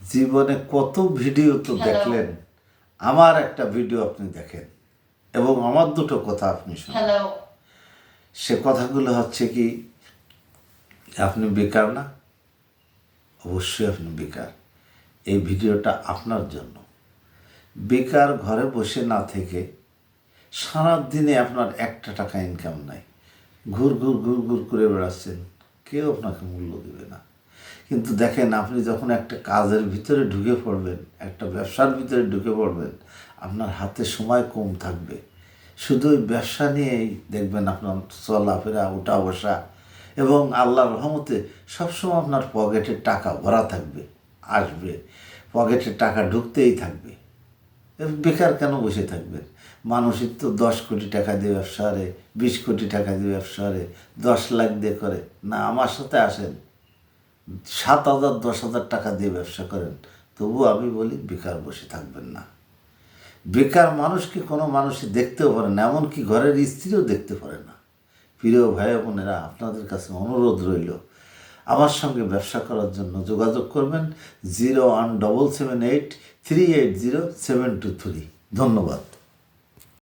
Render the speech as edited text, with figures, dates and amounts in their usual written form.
জীবনে কত ভিডিও তো দেখলেন, আমার একটা ভিডিও আপনি দেখেন এবং আমার দুটো কথা আপনি শুনুন। সে কথাগুলো হচ্ছে কি, আপনি বেকার না? অবশ্যই আপনি বেকার। এই ভিডিওটা আপনার জন্য। বেকার ঘরে বসে না থেকে সারাদিনে আপনার একটা টাকা ইনকাম নাই, ঘুর ঘুর ঘুর ঘুর করে বেড়াচ্ছেন, কেউ আপনাকে মূল্য দেবে না। কিন্তু দেখেন, আপনি যখন একটা কাজের ভিতরে ঢুকে পড়বেন, একটা ব্যবসার ভিতরে ঢুকে পড়বেন, আপনার হাতে সময় কম থাকবে। শুধু ওই ব্যবসা নিয়েই দেখবেন আপনার চলাফেরা, উঠা বসা, এবং আল্লাহর রহমতে সবসময় আপনার পকেটে টাকা ভরা থাকবে, আসবে, পকেটে টাকা ঢুকতেই থাকবে। বেকার কেন বসে থাকবেন? মানুষের তো 10 কোটি টাকা দিয়ে ব্যবসা করে, 20 কোটি টাকা দিয়ে ব্যবসা করে, 10 লাখ দিয়ে করে। না, আমার সাথে আসেন, 7,000 10,000 টাকা দিয়ে ব্যবসা করেন, তবু আমি বলি বেকার বসে থাকবেন না। বেকার মানুষকে কোনো মানুষই দেখতেও পারে না, এমনকি ঘরের স্ত্রীও দেখতে পারে না। প্রিয় ভাই বোনেরা, আপনাদের কাছে অনুরোধ রইল, আমার সঙ্গে ব্যবসা করার জন্য যোগাযোগ করবেন 01778380 723। ধন্যবাদ।